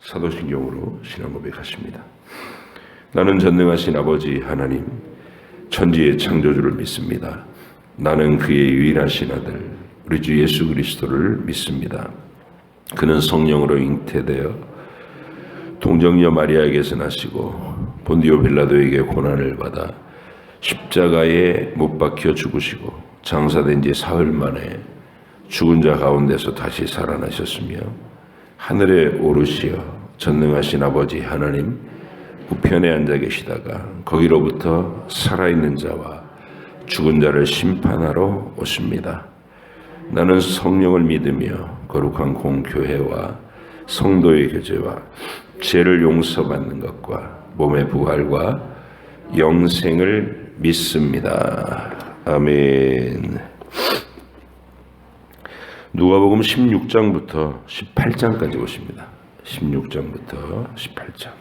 사도신경으로 신앙 고백하십니다. 나는 전능하신 아버지 하나님, 천지의 창조주를 믿습니다. 나는 그의 유일하신 아들, 우리 주 예수 그리스도를 믿습니다. 그는 성령으로 잉태되어 동정녀 마리아에게서 나시고 본디오 빌라도에게 고난을 받아 십자가에 못 박혀 죽으시고 장사된 지 사흘 만에 죽은 자 가운데서 다시 살아나셨으며 하늘에 오르시어 전능하신 아버지 하나님 우편에 앉아 계시다가 거기로부터 살아있는 자와 죽은 자를 심판하러 오십니다. 나는 성령을 믿으며 거룩한 공교회와 성도의 교제와 죄를 용서받는 것과 몸의 부활과 영생을 믿습니다. 아멘. 누가복음 16장부터 18장까지 보십니다. 16장부터 18장.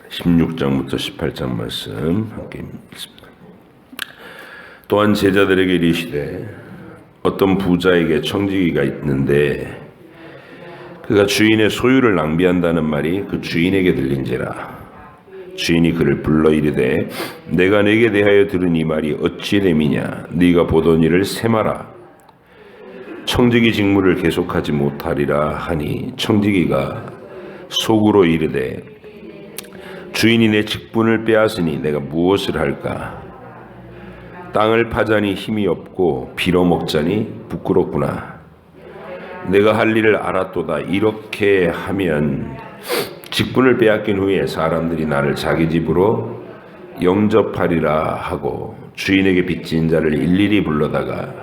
(16장부터 18장) 말씀 함께 읽습니다. 또한 제자들에게 이르시되 어떤 부자에게 청지기가 있는데 그가 주인의 소유를 낭비한다는 말이 그 주인에게 들린지라. 주인이 그를 불러 이르되 내가 네게 대하여 들은 이 말이 어찌 됨이냐. 네가 보던 일을 세마라. 청지기 직무를 계속하지 못하리라 하니 청지기가 속으로 이르되 주인이 내 직분을 빼앗으니 내가 무엇을 할까? 땅을 파자니 힘이 없고 빌어먹자니 부끄럽구나. 내가 할 일을 알았도다. 이렇게 하면 직분을 빼앗긴 후에 사람들이 나를 자기 집으로 영접하리라 하고 주인에게 빚진 자를 일일이 불러다가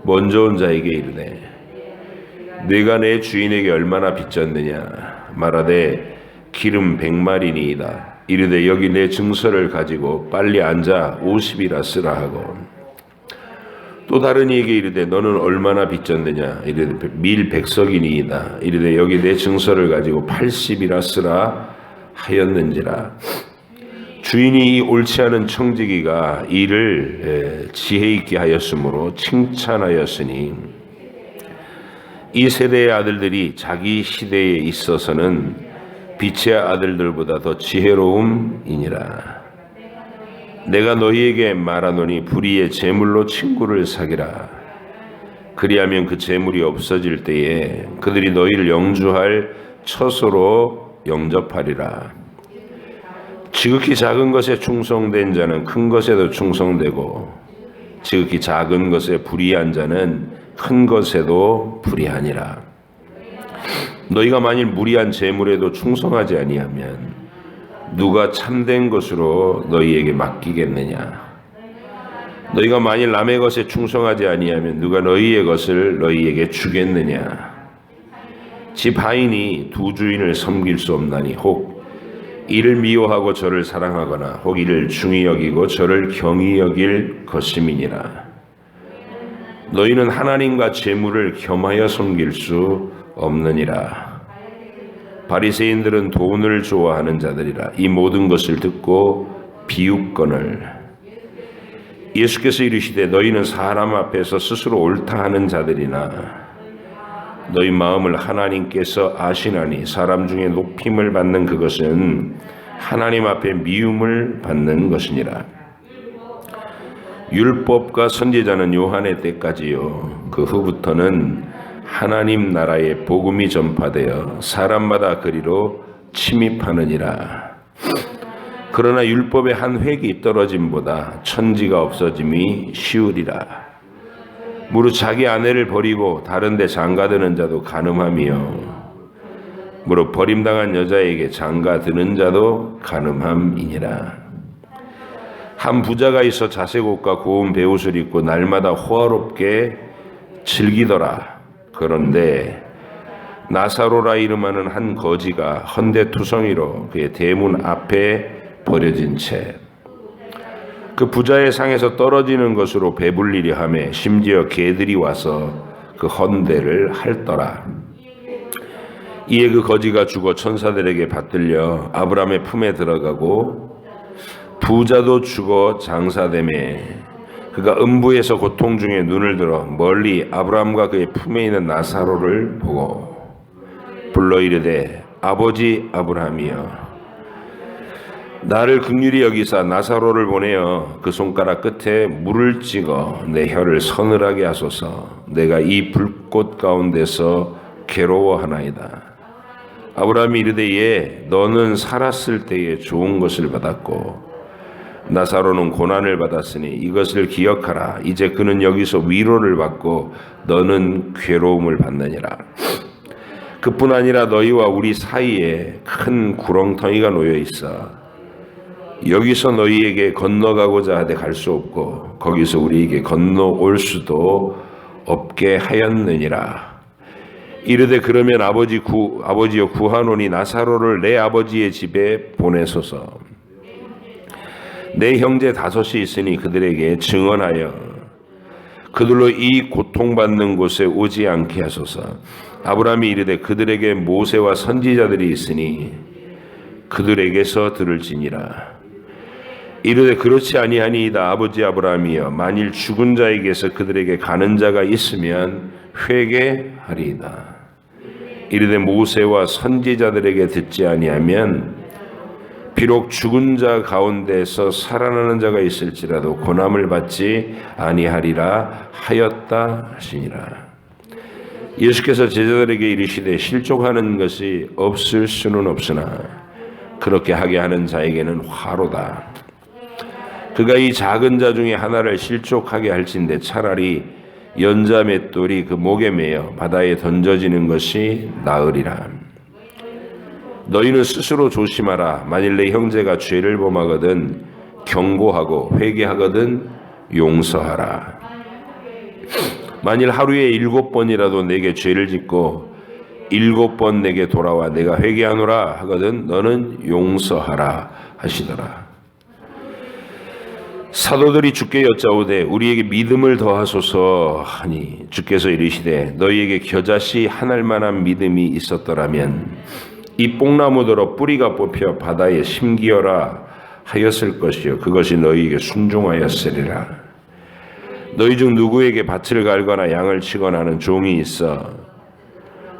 먼저 온 자에게 이르되 네가 내 주인에게 얼마나 빚졌느냐. 말하되 기름 100마리니이다. 이르되 여기 내 증서를 가지고 빨리 앉아 50이라 쓰라 하고 또 다른 이에게 이르되 너는 얼마나 빚졌느냐. 이르되 밀 100석이니이다. 이르되 여기 내 증서를 가지고 80이라 쓰라 하였는지라. 주인이 이 옳지 않은 청지기가 이를 지혜 있게 하였으므로 칭찬하였으니 이 세대의 아들들이 자기 시대에 있어서는 빛의 아들들보다 더 지혜로움이니라. 내가 너희에게 말하노니 불의의 재물로 친구를 사귀라. 그리하면 그 재물이 없어질 때에 그들이 너희를 영주할 처소로 영접하리라. 지극히 작은 것에 충성된 자는 큰 것에도 충성되고 지극히 작은 것에 불의한 자는 큰 것에도 불의하니라. 너희가 만일 무리한 재물에도 충성하지 아니하면 누가 참된 것으로 너희에게 맡기겠느냐. 너희가 만일 남의 것에 충성하지 아니하면 누가 너희의 것을 너희에게 주겠느냐. 집 하인이 두 주인을 섬길 수 없나니 혹 이를 미워하고 저를 사랑하거나 혹 이를 중히 여기고 저를 경히 여길 것임이니라. 너희는 하나님과 재물을 겸하여 섬길 수 없느니라. 바리새인들은 돈을 좋아하는 자들이라. 이 모든 것을 듣고 비웃거늘 예수께서 이르시되 너희는 사람 앞에서 스스로 옳다 하는 자들이나 너희 마음을 하나님께서 아시나니 사람 중에 높임을 받는 그것은 하나님 앞에 미움을 받는 것이니라. 율법과 선지자는 요한의 때까지요 그 후부터는 하나님 나라의 복음이 전파되어 사람마다 그리로 침입하느니라. 그러나 율법의 한 획이 떨어짐보다 천지가 없어짐이 쉬우리라. 무릇 자기 아내를 버리고 다른 데 장가드는 자도 간음하며 무릇 버림당한 여자에게 장가드는 자도 간음함이니라. 한 부자가 있어 자색 옷과 고운 베옷을 입고 날마다 호화롭게 즐기더라. 그런데 나사로라 이름하는 한 거지가 헌데투성이로 그의 대문 앞에 버려진 채 그 부자의 상에서 떨어지는 것으로 배불리려 하며 심지어 개들이 와서 그 헌대를 핥더라. 이에 그 거지가 죽어 천사들에게 받들려 아브라함의 품에 들어가고 부자도 죽어 장사되매 그가 음부에서 고통 중에 눈을 들어 멀리 아브라함과 그의 품에 있는 나사로를 보고 불러 이르되 아버지 아브라함이여 나를 긍휼히 여기사 나사로를 보내어 그 손가락 끝에 물을 찍어 내 혀를 서늘하게 하소서 내가 이 불꽃 가운데서 괴로워하나이다. 아브라함이 이르되 예 너는 살았을 때에 좋은 것을 받았고 나사로는 고난을 받았으니 이것을 기억하라. 이제 그는 여기서 위로를 받고 너는 괴로움을 받느니라. 그뿐 아니라 너희와 우리 사이에 큰 구렁텅이가 놓여 있어 여기서 너희에게 건너가고자 하되 갈 수 없고 거기서 우리에게 건너올 수도 없게 하였느니라. 이르되 그러면 아버지여 구하노니 나사로를 내 아버지의 집에 보내소서. 내 형제 5이 있으니 그들에게 증언하여 그들로 이 고통받는 곳에 오지 않게 하소서. 아브라함이 이르되 그들에게 모세와 선지자들이 있으니 그들에게서 들을지니라. 이르되 그렇지 아니하니이다. 아버지 아브라함이여 만일 죽은 자에게서 그들에게 가는 자가 있으면 회개하리이다. 이르되 모세와 선지자들에게 듣지 아니하면 비록 죽은 자 가운데서 살아나는 자가 있을지라도 고난을 받지 아니하리라 하였다 하시니라. 예수께서 제자들에게 이르시되 실족하는 것이 없을 수는 없으나 그렇게 하게 하는 자에게는 화로다. 그가 이 작은 자 중에 하나를 실족하게 할진대 차라리 연자 맷돌이 그 목에 매여 바다에 던져지는 것이 나으리라. 너희는 스스로 조심하라. 만일 내 형제가 죄를 범하거든 경고하고 회개하거든 용서하라. 만일 하루에 7번이라도 내게 죄를 짓고 7번 내게 돌아와 내가 회개하노라 하거든 너는 용서하라 하시더라. 사도들이 주께 여짜오되 우리에게 믿음을 더하소서 하니 주께서 이르시되 너희에게 겨자씨 한 알만한 믿음이 있었더라면 이 뽕나무더러 뿌리가 뽑혀 바다에 심기어라 하였을 것이요 그것이 너희에게 순종하였으리라. 너희 중 누구에게 밭을 갈거나 양을 치거나 하는 종이 있어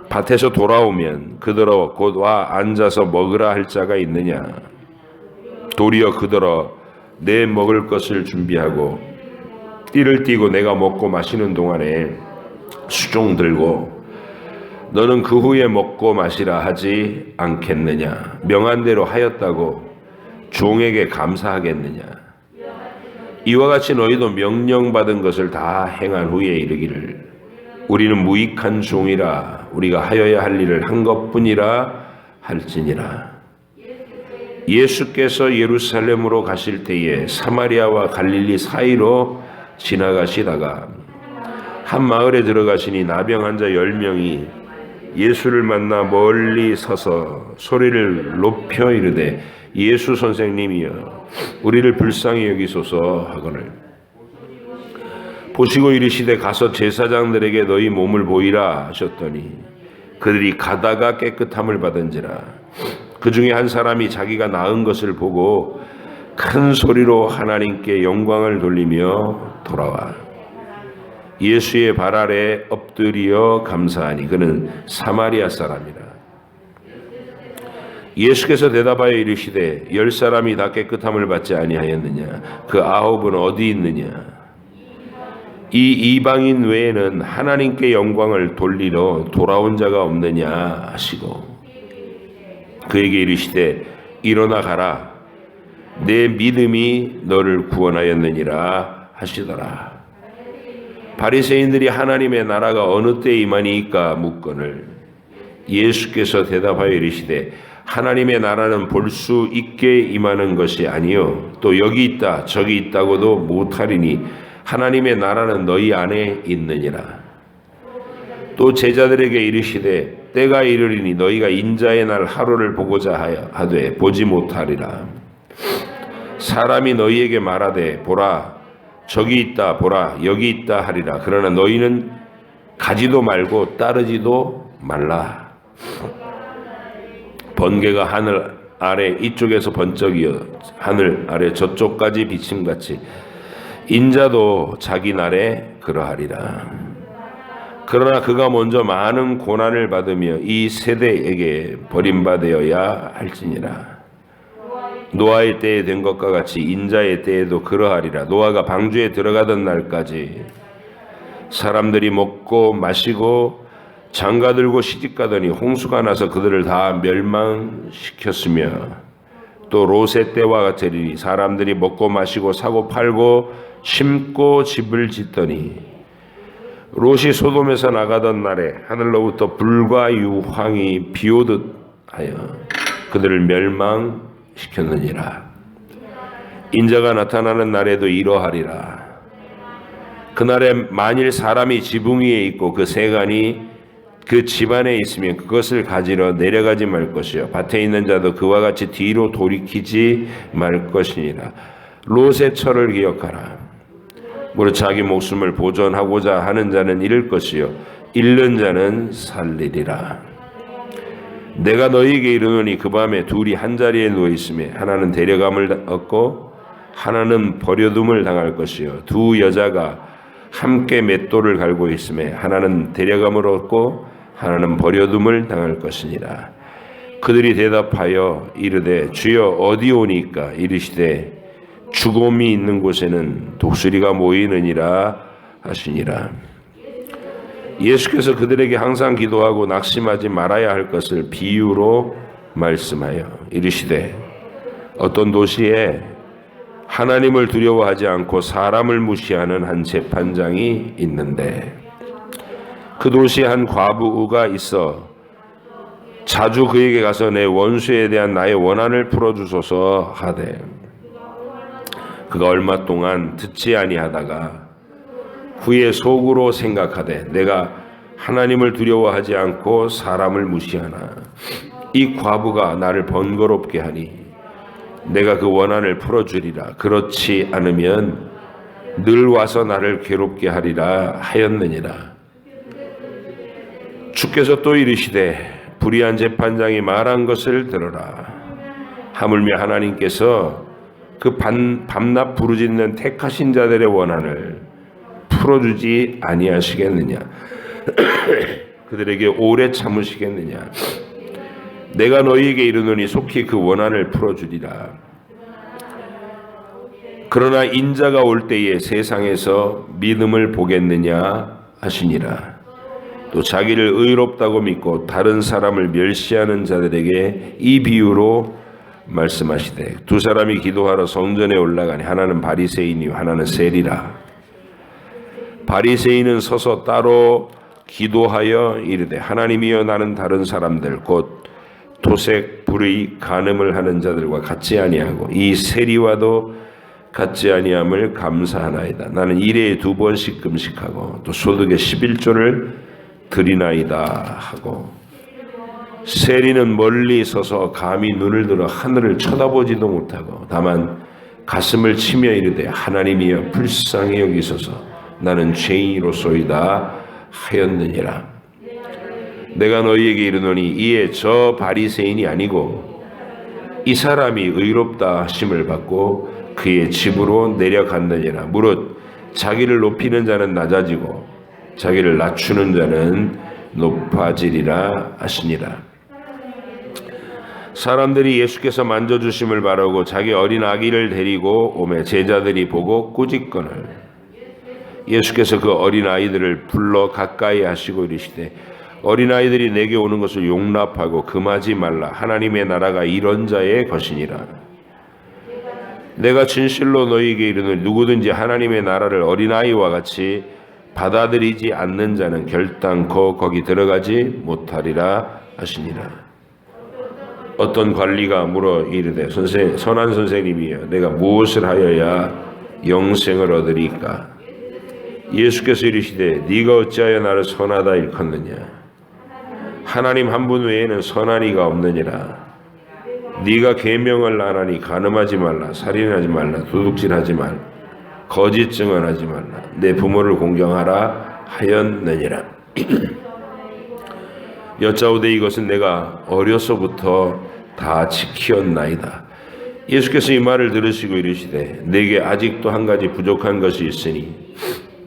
밭에서 돌아오면 그더러 곧 와 앉아서 먹으라 할 자가 있느냐. 도리어 그더러 내 먹을 것을 준비하고 띠를 띠고 내가 먹고 마시는 동안에 수종 들고 너는 그 후에 먹고 마시라 하지 않겠느냐. 명한 대로 하였다고 종에게 감사하겠느냐. 이와 같이 너희도 명령받은 것을 다 행한 후에 이르기를 우리는 무익한 종이라 우리가 하여야 할 일을 한 것뿐이라 할지니라. 예수께서 예루살렘으로 가실 때에 사마리아와 갈릴리 사이로 지나가시다가 한 마을에 들어가시니 나병 환자 10명이 예수를 만나 멀리 서서 소리를 높여 이르되 예수 선생님이여 우리를 불쌍히 여기소서 하거늘 보시고 이르시되 가서 제사장들에게 너희 몸을 보이라 하셨더니 그들이 가다가 깨끗함을 받은지라. 그 중에 한 사람이 자기가 나은 것을 보고 큰 소리로 하나님께 영광을 돌리며 돌아와 예수의 발 아래 엎드려 감사하니 그는 사마리아 사람이라. 예수께서 대답하여 이르시되 10사람이 다 깨끗함을 받지 아니하였느냐. 그 9은 어디 있느냐. 이 이방인 외에는 하나님께 영광을 돌리러 돌아온 자가 없느냐 하시고 그에게 이르시되 일어나 가라. 내 믿음이 너를 구원하였느니라 하시더라. 바리새인들이 하나님의 나라가 어느 때 임하니까 묻거늘 예수께서 대답하여 이르시되 하나님의 나라는 볼 수 있게 임하는 것이 아니요 또 여기 있다 저기 있다고도 못하리니 하나님의 나라는 너희 안에 있느니라. 또 제자들에게 이르시되 때가 이르리니 너희가 인자의 날 하루를 보고자 하되 보지 못하리라. 사람이 너희에게 말하되 보라 저기 있다 보라 여기 있다 하리라. 그러나 너희는 가지도 말고 따르지도 말라. 번개가 하늘 아래 이쪽에서 번쩍이어 하늘 아래 저쪽까지 비침같이 인자도 자기 날에 그러하리라. 그러나 그가 먼저 많은 고난을 받으며 이 세대에게 버림받아야 할지니라. 노아의 때에 된 것과 같이 인자의 때에도 그러하리라. 노아가 방주에 들어가던 날까지 사람들이 먹고 마시고 장가들고 시집가더니 홍수가 나서 그들을 다 멸망시켰으며, 또 롯의 때와 같으리니 사람들이 먹고 마시고 사고 팔고 심고 집을 짓더니 롯이 소돔에서 나가던 날에 하늘로부터 불과 유황이 비오듯 하여 그들을 멸망시켰느니라. 인자가 나타나는 날에도 이러하리라. 그날에 만일 사람이 지붕 위에 있고 그 세간이 그 집안에 있으면 그것을 가지러 내려가지 말 것이요 밭에 있는 자도 그와 같이 뒤로 돌이키지 말 것이니라. 롯의 철을 기억하라. 무릇 자기 목숨을 보존하고자 하는 자는 잃을 것이요 잃는 자는 살리리라. 내가 너희에게 이르노니 그 밤에 둘이 한 자리에 누워 있으며 하나는 데려감을 얻고 하나는 버려둠을 당할 것이요 두 여자가 함께 맷돌을 갈고 있으며 하나는 데려감을 얻고 하나는 버려둠을 당할 것이니라. 그들이 대답하여 이르되 주여 어디 오니까? 이르시되 죽음이 있는 곳에는 독수리가 모이느니라 하시니라. 예수께서 그들에게 항상 기도하고 낙심하지 말아야 할 것을 비유로 말씀하여 이르시되 어떤 도시에 하나님을 두려워하지 않고 사람을 무시하는 한 재판장이 있는데, 그 도시에 한 과부가 있어 자주 그에게 가서 내 원수에 대한 나의 원한을 풀어주소서 하되, 그가 얼마 동안 듣지 아니하다가 후에 속으로 생각하되 내가 하나님을 두려워하지 않고 사람을 무시하나 이 과부가 나를 번거롭게 하니 내가 그 원한을 풀어주리라. 그렇지 않으면 늘 와서 나를 괴롭게 하리라 하였느니라. 주께서 또 이르시되 불의한 재판장이 말한 것을 들어라. 하물며 하나님께서 그 밤낮 부르짖는 택하신 자들의 원한을 풀어주지 아니하시겠느냐? 그들에게 오래 참으시겠느냐? 내가 너희에게 이르노니 속히 그 원한을 풀어주리라. 그러나 인자가 올 때에 세상에서 믿음을 보겠느냐 하시니라. 또 자기를 의롭다고 믿고 다른 사람을 멸시하는 자들에게 이 비유로 말씀하시되 두 사람이 기도하러 성전에 올라가니 하나는 바리새인이요 하나는 세리라. 바리새인은 서서 따로 기도하여 이르되 하나님이여 나는 다른 사람들 곧 도색 불의 간음을 하는 자들과 같지 아니하고 이 세리와도 같지 아니함을 감사하나이다. 나는 일에 2번씩 금식하고 또 소득의 11조를 드리나이다 하고, 세리는 멀리 서서 감히 눈을 들어 하늘을 쳐다보지도 못하고 다만 가슴을 치며 이르되 하나님이여 불쌍히 여기소서 나는 죄인이로소이다 하였느니라. 내가 너희에게 이르노니 이에 저 바리새인이 아니고 이 사람이 의롭다 하심을 받고 그의 집으로 내려갔느니라. 무릇 자기를 높이는 자는 낮아지고 자기를 낮추는 자는 높아지리라 하시니라. 사람들이 예수께서 만져주심을 바라고 자기 어린 아기를 데리고 오매 제자들이 보고 꾸짖거늘 예수께서 그 어린 아이들을 불러 가까이 하시고 이르시되 어린아이들이 내게 오는 것을 용납하고 금하지 말라. 하나님의 나라가 이런 자의 것이니라. 내가 진실로 너희에게 이르노니 누구든지 하나님의 나라를 어린아이와 같이 받아들이지 않는 자는 결단코 거기 들어가지 못하리라 하시니라. 어떤 관리가 물어 이르되 선한 선생님이여 내가 무엇을 하여야 영생을 얻으리까? 예수께서 이르시되 네가 어찌하여 나를 선하다 일컫느냐? 하나님 한 분 외에는 선한 이가 없느니라. 네가 계명을 안 하니 간음하지 말라, 살인하지 말라, 도둑질하지 말라, 거짓 증언하지 말라, 내 부모를 공경하라 하였느니라. 여짜오되 이것은 내가 어려서부터 다 지키었나이다. 예수께서 이 말을 들으시고 이르시되 내게 아직도 한 가지 부족한 것이 있으니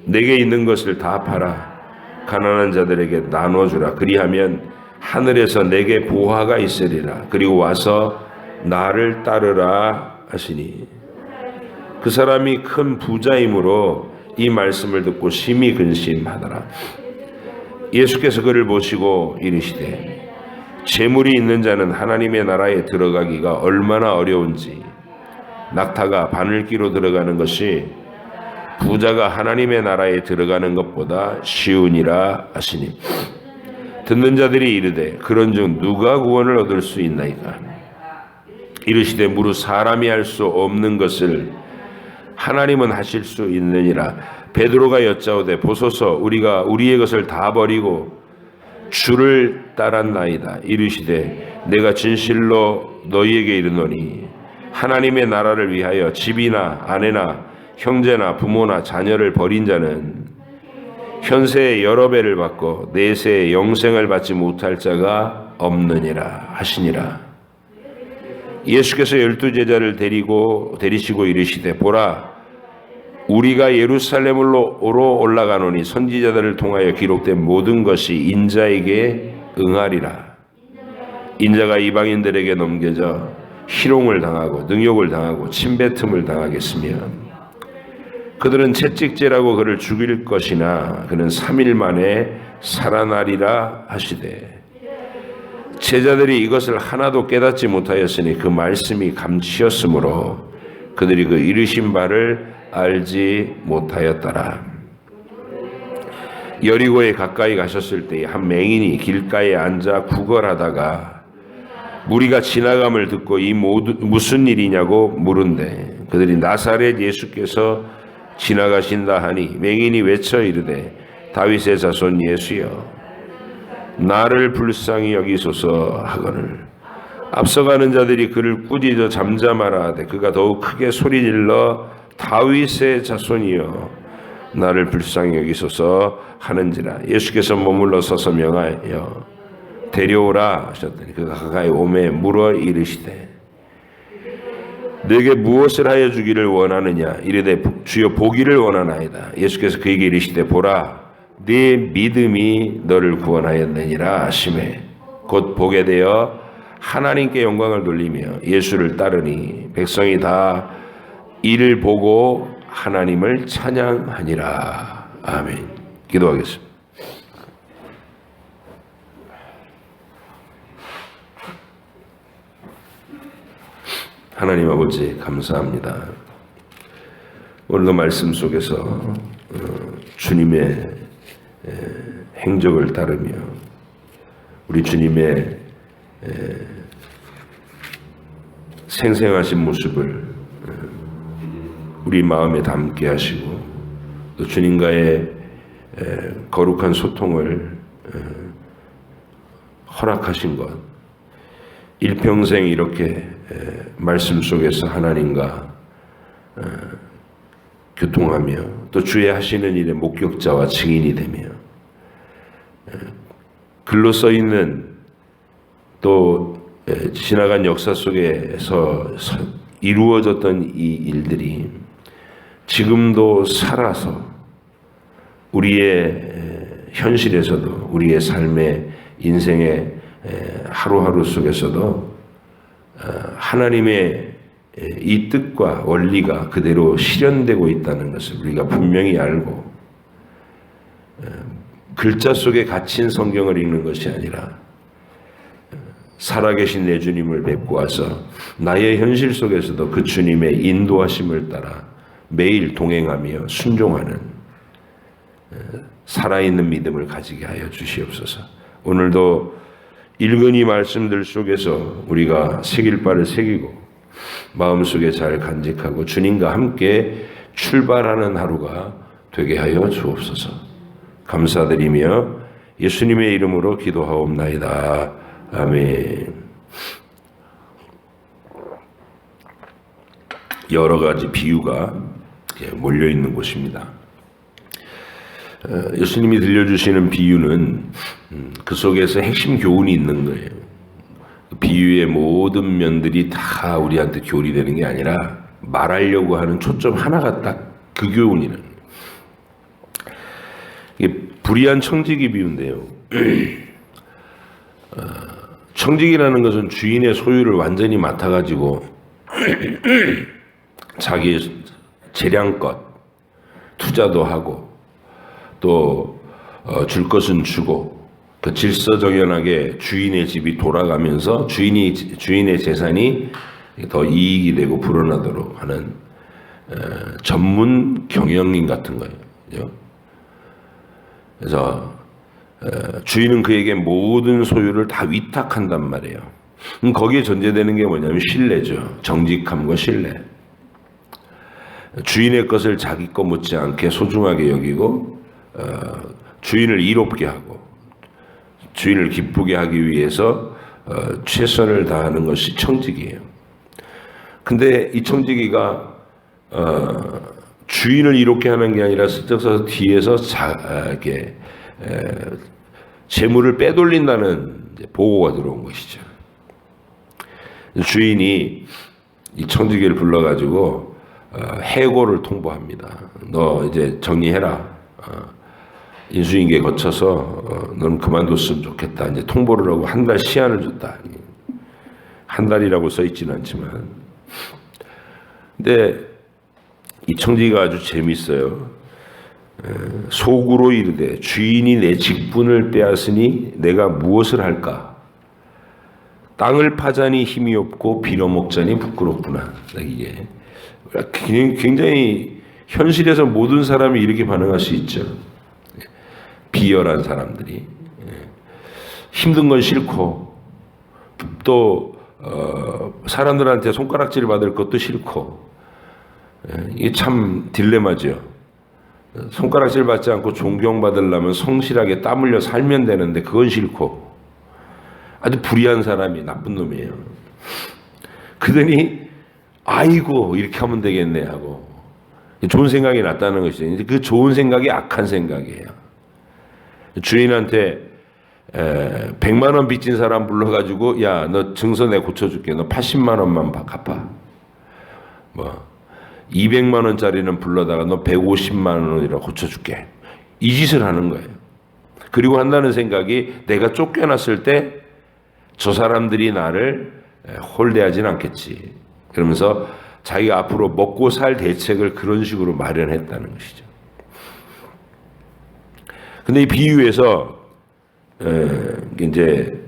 내게 있는 것을 다 팔아 가난한 자들에게 나눠주라. 그리하면 하늘에서 내게 보화가 있으리라. 그리고 와서 나를 따르라 하시니 그 사람이 큰 부자이므로 이 말씀을 듣고 심히 근심하더라. 예수께서 그를 보시고 이르시되 재물이 있는 자는 하나님의 나라에 들어가기가 얼마나 어려운지 낙타가 바늘기로 들어가는 것이 부자가 하나님의 나라에 들어가는 것보다 쉬우니라 하시니 듣는 자들이 이르되 그런즉 누가 구원을 얻을 수 있나이까. 이르시되 무릇 사람이 할 수 없는 것을 하나님은 하실 수 있느니라. 베드로가 여짜오되 보소서 우리가 우리의 것을 다 버리고 주를 따랐나이다. 이르시되 내가 진실로 너희에게 이르노니 하나님의 나라를 위하여 집이나 아내나 형제나 부모나 자녀를 버린 자는 현세의 여러 배를 받고 내세의 영생을 받지 못할 자가 없느니라 하시니라. 예수께서 12제자를 데리시고 이르시되 보라 우리가 예루살렘으로 올라가노니 선지자들을 통하여 기록된 모든 것이 인자에게 응하리라. 인자가 이방인들에게 넘겨져 희롱을 당하고 능욕을 당하고 침뱉음을 당하겠으며 그들은 채찍질하고 그를 죽일 것이나 그는 3일 만에 살아나리라 하시되 제자들이 이것을 하나도 깨닫지 못하였으니 그 말씀이 감치였으므로 그들이 그 이르신 바를 알지 못하였더라. 여리고에 가까이 가셨을 때 한 맹인이 길가에 앉아 구걸하다가 무리가 지나감을 듣고 이 무슨 일이냐고 물은데 그들이 나사렛 예수께서 지나가신다 하니 맹인이 외쳐 이르되 다윗의 자손 예수여 나를 불쌍히 여기소서 하거늘 앞서가는 자들이 그를 꾸짖어 잠잠하라 하되 그가 더욱 크게 소리질러 다윗의 자손이여 나를 불쌍히 여기소서 하는지라. 예수께서 머물러 서서 명하여 데려오라 하셨더니 그가 가까이 오매 물어 이르시되 내게 무엇을 하여 주기를 원하느냐. 이르되 주여 보기를 원하나이다. 예수께서 그에게 이르시되 보라 네 믿음이 너를 구원하였느니라 하시매 곧 보게 되어 하나님께 영광을 돌리며 예수를 따르니 백성이 다 이를 보고 하나님을 찬양하니라. 아멘. 기도하겠습니다. 하나님 아버지 감사합니다. 오늘도 말씀 속에서 주님의 행적을 따르며 우리 주님의 생생하신 모습을 우리 마음에 담게 하시고 또 주님과의 거룩한 소통을 허락하신 것 일평생 이렇게 말씀 속에서 하나님과 교통하며 또 주의 하시는 일의 목격자와 증인이 되며 글로 써있는 또 지나간 역사 속에서 이루어졌던 이 일들이 지금도 살아서 우리의 현실에서도 우리의 삶의 인생의 하루하루 속에서도 하나님의 이 뜻과 원리가 그대로 실현되고 있다는 것을 우리가 분명히 알고 글자 속에 갇힌 성경을 읽는 것이 아니라 살아계신 내 주님을 뵙고 와서 나의 현실 속에서도 그 주님의 인도하심을 따라 매일 동행하며 순종하는 살아있는 믿음을 가지게 하여 주시옵소서. 오늘도 읽은 이 말씀들 속에서 우리가 새길 바를 새기고 마음속에 잘 간직하고 주님과 함께 출발하는 하루가 되게 하여 주옵소서. 감사드리며 예수님의 이름으로 기도하옵나이다. 아멘. 여러 가지 비유가 몰려 있는 곳입니다. 예수님이 들려주시는 비유는 그 속에서 핵심 교훈이 있는 거예요. 비유의 모든 면들이 다 우리한테 교훈이 되는 게 아니라 말하려고 하는 초점 하나가 딱 그 교훈이는 이게 불의한 청지기 비유인데요. 청지기라는 것은 주인의 소유를 완전히 맡아가지고 자기 재량껏 투자도 하고 또 줄 것은 주고 그 질서정연하게 주인의 집이 돌아가면서 주인의 재산이 더 이익이 되고 불어나도록 하는 전문 경영인 같은 거예요. 그래서 주인은 그에게 모든 소유를 다 위탁한단 말이에요. 거기에 전제되는 게 뭐냐면 신뢰죠. 정직함과 신뢰. 주인의 것을 자기 것 못지않게 소중하게 여기고 주인을 이롭게 하고 주인을 기쁘게 하기 위해서 최선을 다하는 것이 청지기예요. 근데 이 청지기가 주인을 이롭게 하는 게 아니라 슬쩍 서서 뒤에서 이렇게 재물을 빼돌린다는 보고가 들어온 것이죠. 주인이 이 청지기를 불러가지고 해고를 통보합니다. 너 이제 정리해라. 인수인계 거쳐서 너는 그만뒀으면 좋겠다. 이제 통보를 하고 한 달 시한을 줬다. 한 달이라고 써 있지는 않지만, 근데 이 청지기가 아주 재밌어요. 속으로 이르되 주인이 내 직분을 빼앗으니 내가 무엇을 할까? 땅을 파자니 힘이 없고 빌어먹자니 부끄럽구나. 이게 굉장히 현실에서 모든 사람이 이렇게 반응할 수 있죠. 비열한 사람들이 힘든 건 싫고 또 사람들한테 손가락질 받을 것도 싫고 이게 참 딜레마죠. 손가락질 받지 않고 존경받으려면 성실하게 땀 흘려 살면 되는데 그건 싫고 아주 불의한 사람이 나쁜 놈이에요. 그러더니 아이고 이렇게 하면 되겠네 하고 좋은 생각이 났다는 것이죠. 그 좋은 생각이 악한 생각이에요. 주인한테 100만 원 빚진 사람 불러가지고 야 너 증서 내 고쳐줄게. 너 80만 원만 갚아. 200만 원짜리는 불러다가 너 150만 원이라 고쳐줄게. 이 짓을 하는 거예요. 그리고 한다는 생각이 내가 쫓겨났을 때 저 사람들이 나를 홀대하진 않겠지. 그러면서 자기가 앞으로 먹고 살 대책을 그런 식으로 마련했다는 것이죠. 근데 이 비유에서 이제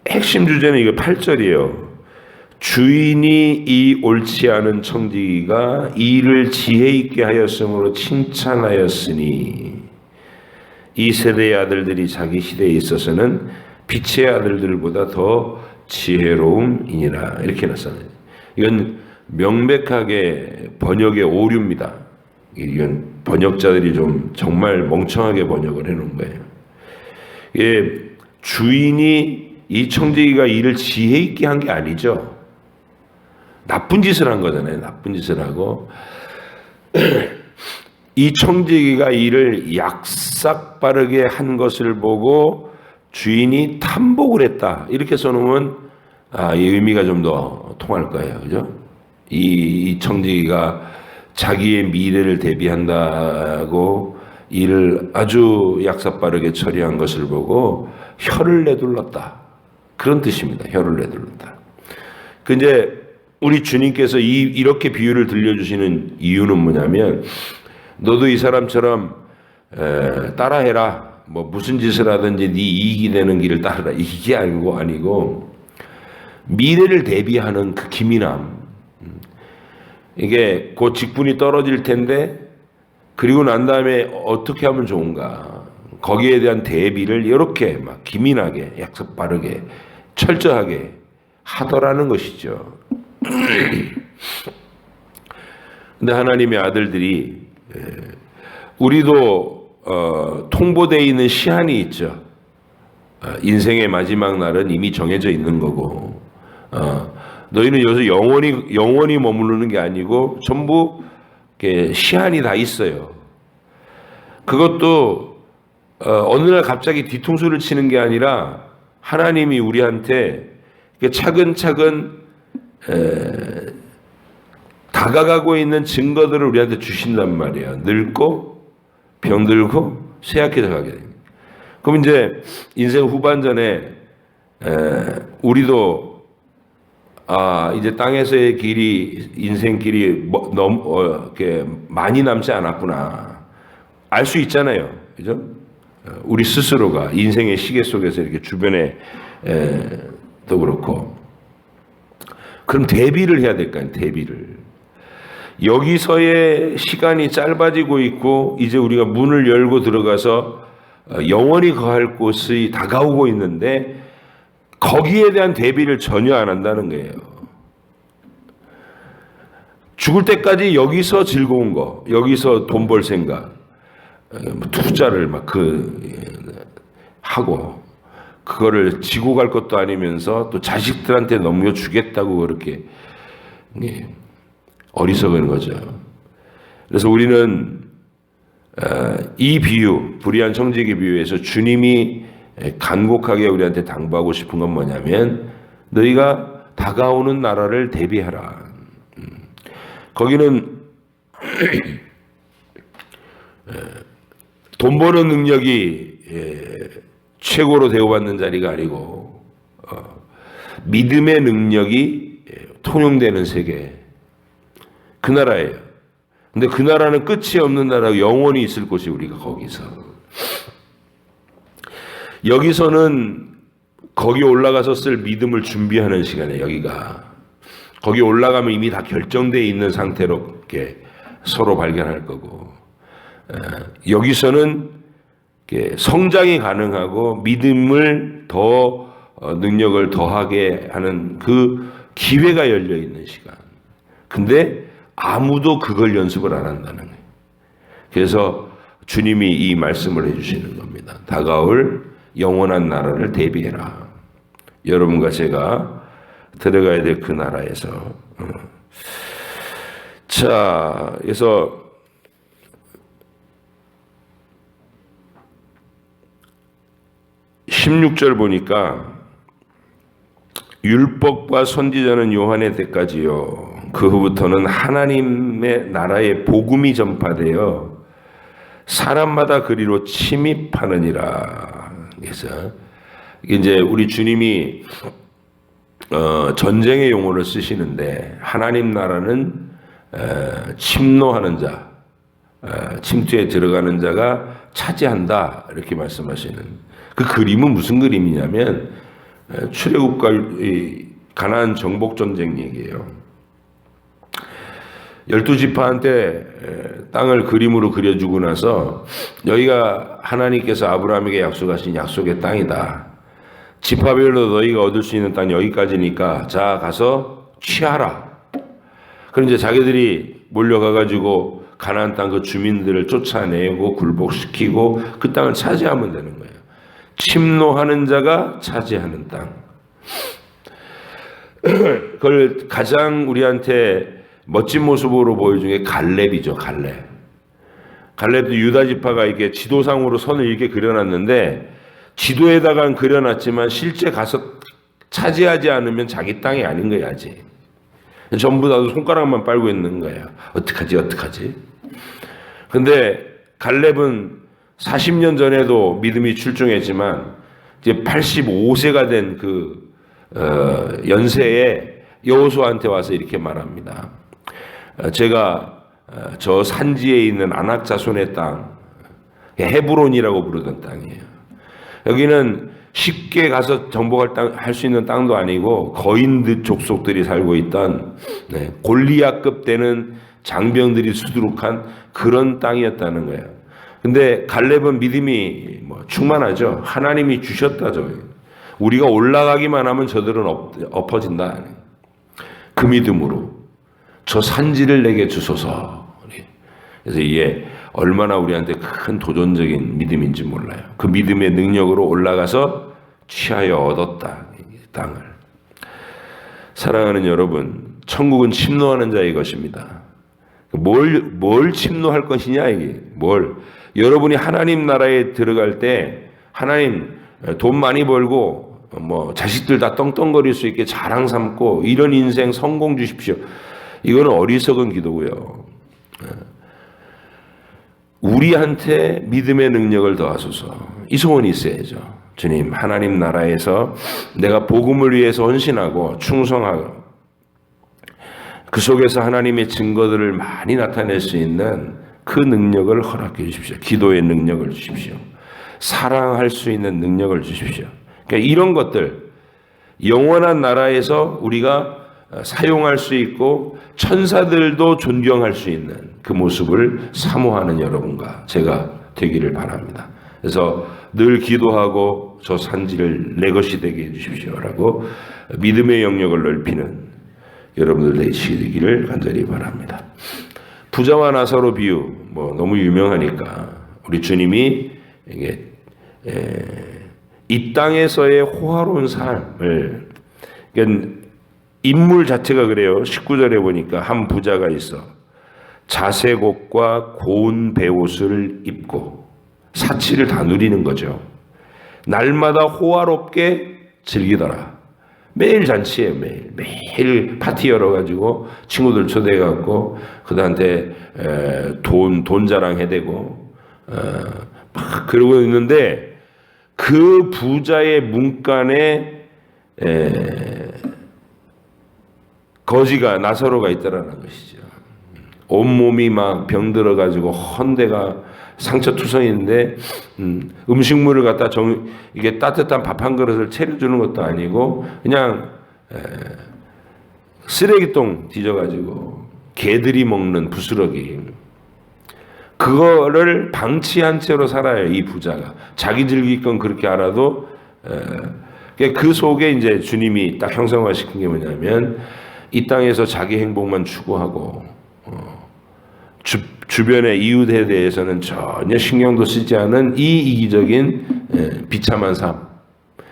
핵심 주제는 이거 8절이에요. 주인이 이 옳지 않은 청지기가 이를 지혜 있게 하였으므로 칭찬하였으니 이 세대의 아들들이 자기 시대에 있어서는 빛의 아들들보다 더 지혜로움이니라. 이렇게 나타나요. 이건 명백하게 번역의 오류입니다. 이건 번역자들이 좀 정말 멍청하게 번역을 해놓은 거예요. 이게 주인이 이 청지기가 이를 지혜 있게 한 게 아니죠. 나쁜 짓을 한 거잖아요. 나쁜 짓을 하고 이 청지기가 이를 약삭빠르게 한 것을 보고 주인이 탐복을 했다. 이렇게 써놓으면 이 의미가 좀 더 통할 거예요. 그죠? 이 청지기가 자기의 미래를 대비한다고 이를 아주 약삭빠르게 처리한 것을 보고 혀를 내둘렀다. 그런 뜻입니다. 혀를 내둘렀다. 근데 우리 주님께서 이렇게 비유를 들려주시는 이유는 뭐냐면 너도 이 사람처럼 따라해라. 무슨 짓을 하든지 네 이익이 되는 길을 따르라. 이게 아니고 미래를 대비하는 그 기민함. 이게 곧 직분이 떨어질 텐데 그리고 난 다음에 어떻게 하면 좋은가. 거기에 대한 대비를 이렇게 막 기민하게 약속 빠르게 철저하게 하더라는 것이죠. 근데 하나님의 아들들이 우리도 통보되어 있는 시한이 있죠. 인생의 마지막 날은 이미 정해져 있는 거고 너희는 여기서 영원히 머무르는 게 아니고 전부 시한이 다 있어요. 그것도 어느 날 갑자기 뒤통수를 치는 게 아니라 하나님이 우리한테 차근차근 다가가고 있는 증거들을 우리한테 주신단 말이에요. 늙고 병들고 쇠약해져 가게 됩니다. 그럼 이제 인생 후반전에 우리도 이제 땅에서의 길이 인생 길이 이렇게 많이 남지 않았구나 알 수 있잖아요, 그죠? 우리 스스로가 인생의 시계 속에서 이렇게 주변에 또 그렇고 그럼 대비를 해야 될 거 아니에요, 대비를. 여기서의 시간이 짧아지고 있고 이제 우리가 문을 열고 들어가서 영원히 거할 곳이 다가오고 있는데 거기에 대한 대비를 전혀 안 한다는 거예요. 죽을 때까지 여기서 즐거운 거, 여기서 돈 벌 생각, 투자를 막 하고 그거를 지고 갈 것도 아니면서 또 자식들한테 넘겨주겠다고 그렇게 어리석은 거죠. 그래서 우리는 이 비유, 불의한 청지기 비유에서 주님이 간곡하게 우리한테 당부하고 싶은 건 뭐냐면 너희가 다가오는 나라를 대비하라. 거기는 돈 버는 능력이 최고로 대우받는 자리가 아니고 믿음의 능력이 통용되는 세계, 그 나라예요. 근데 그 나라는 끝이 없는 나라고 영원히 있을 곳이 우리가 거기서. 여기서는 거기 올라가서 쓸 믿음을 준비하는 시간에 여기가. 거기 올라가면 이미 다 결정되어 있는 상태로 이렇게 서로 발견할 거고. 여기서는 성장이 가능하고 믿음을 더 능력을 더하게 하는 그 기회가 열려 있는 시간. 근데 아무도 그걸 연습을 안 한다는 거예요. 그래서 주님이 이 말씀을 해주시는 겁니다. 다가올 영원한 나라를 대비해라. 여러분과 제가 들어가야 될 그 나라에서. 자, 그래서 16절 보니까 율법과 선지자는 요한의 때까지요. 그 후부터는 하나님의 나라의 복음이 전파되어 사람마다 그리로 침입하느니라. 그래서 이제 우리 주님이 전쟁의 용어를 쓰시는데 하나님 나라는 침노하는 자, 침투에 들어가는 자가 차지한다 이렇게 말씀하시는 그 그림은 무슨 그림이냐면 출애굽과 가나안 정복 전쟁 얘기예요. 12지파한테 땅을 그림으로 그려주고 나서 여기가 하나님께서 아브라함에게 약속하신 약속의 땅이다. 지파별로 너희가 얻을 수 있는 땅 여기까지니까 자 가서 취하라. 그럼 이제 자기들이 몰려가가지고 가나안 땅 그 주민들을 쫓아내고 굴복시키고 그 땅을 차지하면 되는 거예요. 침노하는 자가 차지하는 땅. 그걸 가장 우리한테 멋진 모습으로 보여준 게 갈렙이죠. 갈렙도 유다 지파가 이게 지도상으로 선을 이렇게 그려놨는데 지도에다가 그려놨지만 실제 가서 차지하지 않으면 자기 땅이 아닌 거야 아직. 전부 다 손가락만 빨고 있는 거예요. 어떡하지? 근데 갈렙은 40년 전에도 믿음이 출중했지만 이제 85세가 된 그 연세에 여호수아한테 와서 이렇게 말합니다. 제가 저 산지에 있는 아낙 자손의 땅, 헤브론이라고 부르던 땅이에요. 여기는 쉽게 가서 정복할 땅, 할 수 있는 땅도 아니고 거인 족속들이 살고 있던 골리앗급 되는 장병들이 수두룩한 그런 땅이었다는 거예요. 근데 갈렙은 믿음이 충만하죠. 하나님이 주셨다죠. 우리가 올라가기만 하면 저들은 엎어진다. 그 믿음으로 저 산지를 내게 주소서. 그래서 이게 얼마나 우리한테 큰 도전적인 믿음인지 몰라요. 그 믿음의 능력으로 올라가서 취하여 얻었다. 이 땅을. 사랑하는 여러분, 천국은 침노하는 자의 것입니다. 뭘 침노할 것이냐 이게. 여러분이 하나님 나라에 들어갈 때 하나님 돈 많이 벌고 뭐 자식들 다 떵떵거릴 수 있게 자랑 삼고 이런 인생 성공 주십시오. 이거는 어리석은 기도고요. 우리한테 믿음의 능력을 더하소서. 이 소원이 있어야죠. 주님, 하나님 나라에서 내가 복음을 위해서 헌신하고 충성하고 그 속에서 하나님의 증거들을 많이 나타낼 수 있는 그 능력을 허락해 주십시오. 기도의 능력을 주십시오. 사랑할 수 있는 능력을 주십시오. 그러니까 이런 것들, 영원한 나라에서 우리가 사용할 수 있고 천사들도 존경할 수 있는 그 모습을 사모하는 여러분과 제가 되기를 바랍니다. 그래서 늘 기도하고 저 산지를 내 것이 되게 해주십시오라고 믿음의 영역을 넓히는 여러분들 되시기를 간절히 바랍니다. 부자와 나사로 비유 뭐 너무 유명하니까 우리 주님이 이게 이 땅에서의 호화로운 삶을, 그러니까 인물 자체가 그래요. 19절에 보니까 한 부자가 있어 자색 옷과 고운 베옷을 입고 사치를 다 누리는 거죠. 날마다 호화롭게 즐기더라. 매일 잔치예요. 매일 파티 열어가지고 친구들 초대해갖고 그들한테 돈 자랑해대고 막 그러고 있는데 그 부자의 문간에 거지가 나사로가 있다라는 것이죠. 온몸이 막 병들어가지고 헌데가 상처투성인데 음식물을 갖다 이게 따뜻한 밥 한 그릇을 차려주는 것도 아니고 그냥 쓰레기통 뒤져가지고 개들이 먹는 부스러기, 그거를 방치한 채로 살아요. 이 부자가 자기 즐길 건 그렇게 알아도 그 속에 이제 주님이 딱 형상화시킨 게 뭐냐면 이 땅에서 자기 행복만 추구하고 주변의 이웃에 대해서는 전혀 신경도 쓰지 않은 이 이기적인 비참한 삶,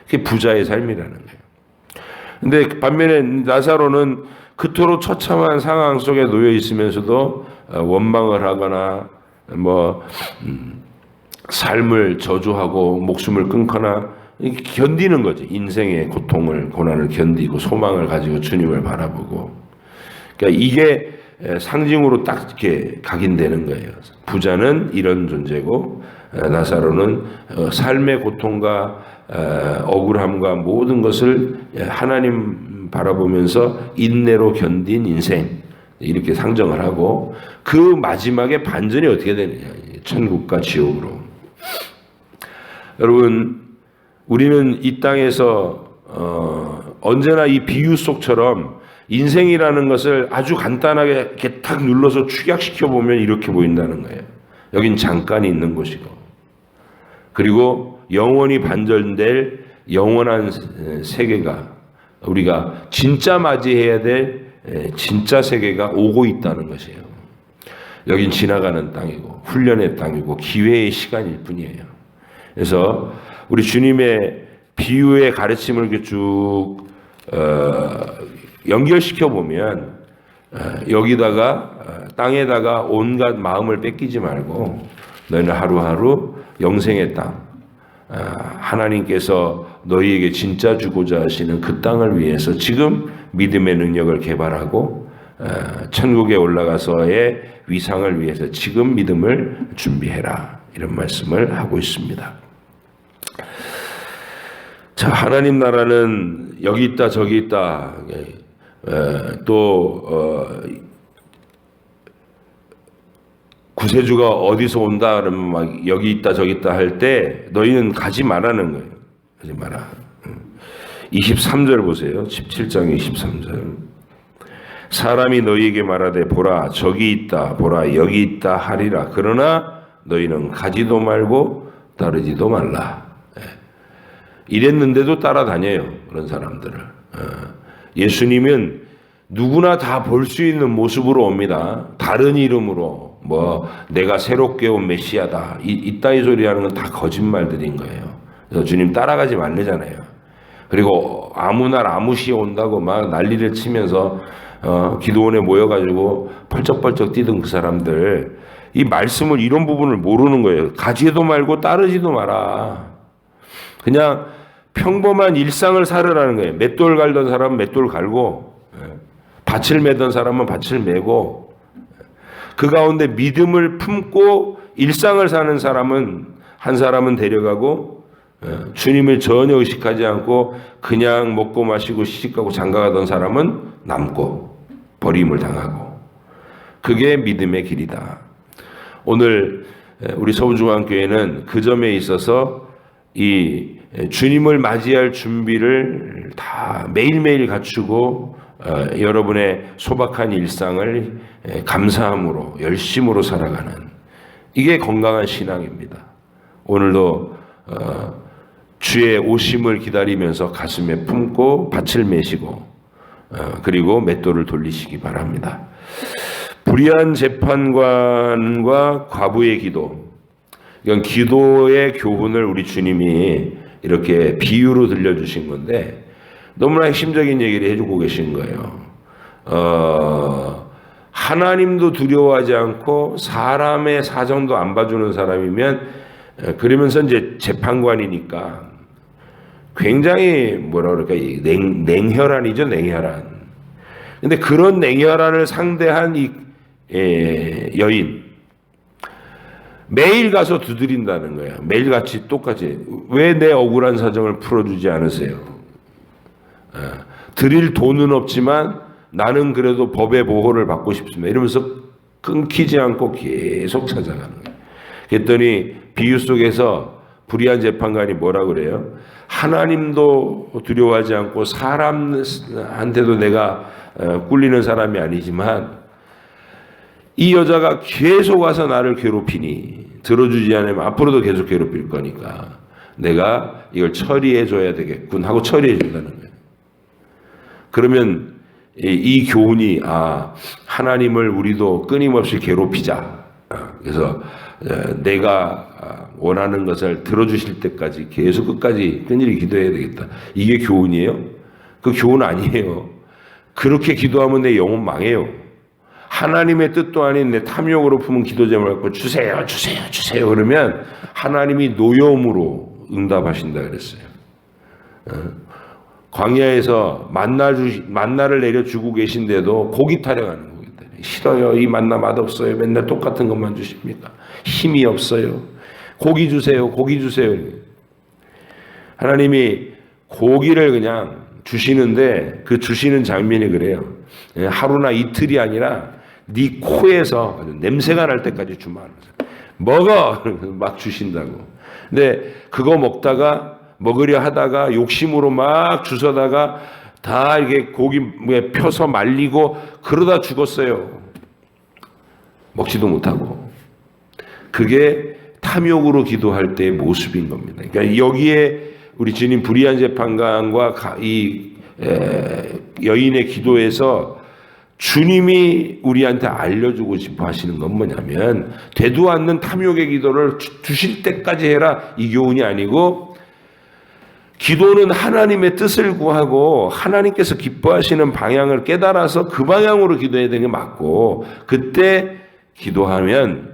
그게 부자의 삶이라는 거예요. 근데 반면에 나사로는 그토록 처참한 상황 속에 놓여 있으면서도 원망을 하거나 뭐 삶을 저주하고 목숨을 끊거나 견디는 거지. 인생의 고통을, 고난을 견디고 소망을 가지고 주님을 바라보고. 그러니까 이게 상징으로 딱 이렇게 각인되는 거예요. 부자는 이런 존재고 나사로는 삶의 고통과 억울함과 모든 것을 하나님 바라보면서 인내로 견딘 인생, 이렇게 상정을 하고 그 마지막에 반전이 어떻게 되느냐. 천국과 지옥으로. 여러분, 우리는 이 땅에서 언제나 이 비유 속처럼 인생이라는 것을 아주 간단하게 이렇게 탁 눌러서 축약시켜 보면 이렇게 보인다는 거예요. 여긴 잠깐 있는 곳이고, 그리고 영원히 반전될 영원한 세계가, 우리가 진짜 맞이해야 될 진짜 세계가 오고 있다는 것이에요. 여긴 지나가는 땅이고 훈련의 땅이고 기회의 시간일 뿐이에요. 그래서 우리 주님의 비유의 가르침을 이렇게 쭉 연결시켜 보면 여기다가 땅에다가 온갖 마음을 뺏기지 말고 너희는 하루하루 영생의 땅, 하나님께서 너희에게 진짜 주고자 하시는 그 땅을 위해서 지금 믿음의 능력을 개발하고 천국에 올라가서의 위상을 위해서 지금 믿음을 준비해라, 이런 말씀을 하고 있습니다. 자, 하나님 나라는 여기 있다 저기 있다, 또 구세주가 어디서 온다 그러면 막 여기 있다 저기 있다 할 때 너희는 가지 말라는 거예요. 가지 마라. 23절 보세요. 17장 23절. 사람이 너희에게 말하되 보라 저기 있다 보라 여기 있다 하리라. 그러나 너희는 가지도 말고 따르지도 말라. 이랬는데도 따라다녀요. 그런 사람들을. 예수님은 누구나 다 볼 수 있는 모습으로 옵니다. 다른 이름으로 뭐 내가 새롭게 온 메시아다, 이따위 소리 하는 건 다 거짓말들인 거예요. 그래서 주님 따라가지 말래잖아요. 그리고 아무 날 아무 시에 온다고 막 난리를 치면서 기도원에 모여가지고 펄쩍펄쩍 뛰던 그 사람들, 이 말씀을 이런 부분을 모르는 거예요. 가지도 말고 따르지도 마라. 그냥 평범한 일상을 살으라는 거예요. 맷돌 갈던 사람은 맷돌 갈고, 밭을 매던 사람은 밭을 매고, 그 가운데 믿음을 품고 일상을 사는 사람은 한 사람은 데려가고, 주님을 전혀 의식하지 않고 그냥 먹고 마시고 시집가고 장가가던 사람은 남고 버림을 당하고, 그게 믿음의 길이다. 오늘 우리 서울중앙교회는 그 점에 있어서 이 주님을 맞이할 준비를 다 매일매일 갖추고 여러분의 소박한 일상을 감사함으로 열심으로 살아가는, 이게 건강한 신앙입니다. 오늘도 주의 오심을 기다리면서 가슴에 품고 밭을 매시고 그리고 맷돌을 돌리시기 바랍니다. 불의한 재판관과 과부의 기도, 이건 기도의 교훈을 우리 주님이 이렇게 비유로 들려주신 건데 너무나 핵심적인 얘기를 해주고 계신 거예요. 하나님도 두려워하지 않고 사람의 사정도 안 봐주는 사람이면, 그러면서 이제 재판관이니까 굉장히 뭐라 그럴까, 냉혈한이죠, 냉혈한. 근데 그런 냉혈한을 상대한 이 여인, 매일 가서 두드린다는 거예요. 매일같이 똑같이. 왜 내 억울한 사정을 풀어주지 않으세요? 드릴 돈은 없지만 나는 그래도 법의 보호를 받고 싶습니다. 이러면서 끊기지 않고 계속 찾아가는 거예요. 그랬더니 비유 속에서 불의한 재판관이 뭐라 그래요? 하나님도 두려워하지 않고 사람한테도 내가 꿀리는 사람이 아니지만 이 여자가 계속 와서 나를 괴롭히니, 들어주지 않으면 앞으로도 계속 괴롭힐 거니까 내가 이걸 처리해 줘야 되겠군 하고 처리해 준다는 거예요. 그러면 이 교훈이, 하나님을 우리도 끊임없이 괴롭히자. 그래서 내가 원하는 것을 들어주실 때까지 계속 끝까지 끈질기 기도해야 되겠다. 이게 교훈이에요? 그 교훈 아니에요. 그렇게 기도하면 내 영혼 망해요. 하나님의 뜻도 아닌 내 탐욕으로 품은 기도 제목을 갖고 주세요, 주세요, 주세요 그러면 하나님이 노여움으로 응답하신다 그랬어요. 광야에서 만나를 내려주고 계신데도 고기 타령하는 거기 때문에 싫어요. 이 만나 맛없어요. 맨날 똑같은 것만 주십니까? 힘이 없어요. 고기 주세요. 고기 주세요. 하나님이 고기를 그냥 주시는데 그 주시는 장면이 그래요. 하루나 이틀이 아니라 네 코에서 냄새가 날 때까지 주면 먹어 막 주신다고. 근데 그거 먹다가 먹으려 하다가 욕심으로 막 주워다가 다 이렇게 고기 펴서 말리고 그러다 죽었어요. 먹지도 못하고. 그게 탐욕으로 기도할 때의 모습인 겁니다. 그러니까 여기에 우리 주님 불의한 재판관과 이 여인의 기도에서 주님이 우리한테 알려주고 싶어 하시는 건 뭐냐면, 되도 않는 탐욕의 기도를 주실 때까지 해라, 이 교훈이 아니고, 기도는 하나님의 뜻을 구하고 하나님께서 기뻐하시는 방향을 깨달아서 그 방향으로 기도해야 되는 게 맞고, 그때 기도하면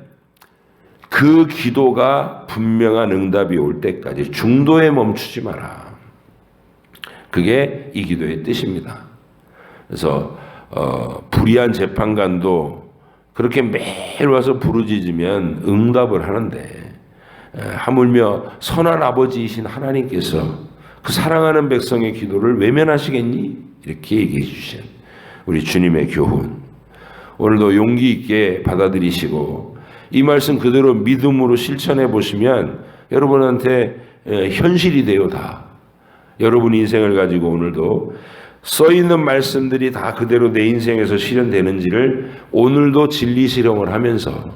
그 기도가 분명한 응답이 올 때까지 중도에 멈추지 마라. 그게 이 기도의 뜻입니다. 그래서 불의한 재판관도 그렇게 매일 와서 부르짖으면 응답을 하는데, 하물며 선한 아버지이신 하나님께서 그 사랑하는 백성의 기도를 외면하시겠니? 이렇게 얘기해 주신 우리 주님의 교훈, 오늘도 용기 있게 받아들이시고 이 말씀 그대로 믿음으로 실천해 보시면 여러분한테 현실이 돼요. 다 여러분 인생을 가지고 오늘도 써있는 말씀들이 다 그대로 내 인생에서 실현되는지를 오늘도 진리 실험을 하면서,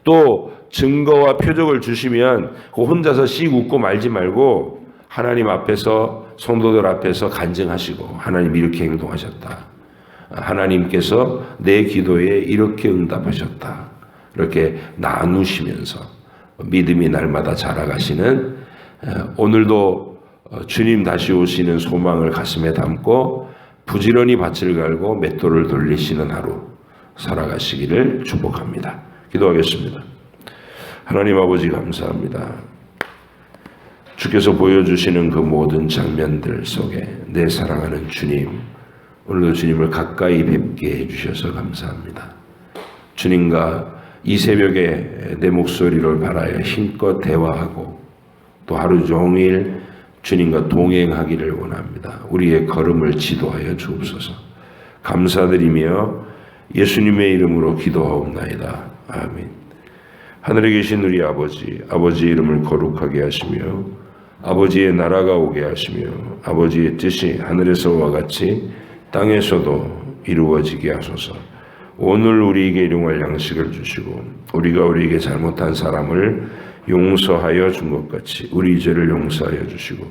또 증거와 표적을 주시면 그 혼자서 씩 웃고 말지 말고 하나님 앞에서, 성도들 앞에서 간증하시고, 하나님 이렇게 행동하셨다, 하나님께서 내 기도에 이렇게 응답하셨다, 이렇게 나누시면서 믿음이 날마다 자라가시는, 오늘도 주님 다시 오시는 소망을 가슴에 담고 부지런히 밭을 갈고 맷돌을 돌리시는 하루 살아가시기를 축복합니다. 기도하겠습니다. 하나님 아버지 감사합니다. 주께서 보여주시는 그 모든 장면들 속에 내 사랑하는 주님, 오늘도 주님을 가까이 뵙게 해주셔서 감사합니다. 주님과 이 새벽에 내 목소리를 바라여 힘껏 대화하고 또 하루 종일 주님과 동행하기를 원합니다. 우리의 걸음을 지도하여 주옵소서. 감사드리며 예수님의 이름으로 기도하옵나이다. 아멘. 하늘에 계신 우리 아버지, 아버지의 이름을 거룩하게 하시며 아버지의 나라가 오게 하시며 아버지의 뜻이 하늘에서와 같이 땅에서도 이루어지게 하소서. 오늘 우리에게 일용할 양식을 주시고 우리가 우리에게 잘못한 사람을 용서하여 준 것 같이 우리 죄를 용서하여 주시고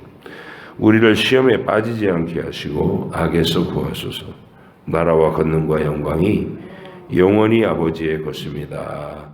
우리를 시험에 빠지지 않게 하시고 악에서 구하소서. 나라와 권능과 영광이 영원히 아버지의 것입니다.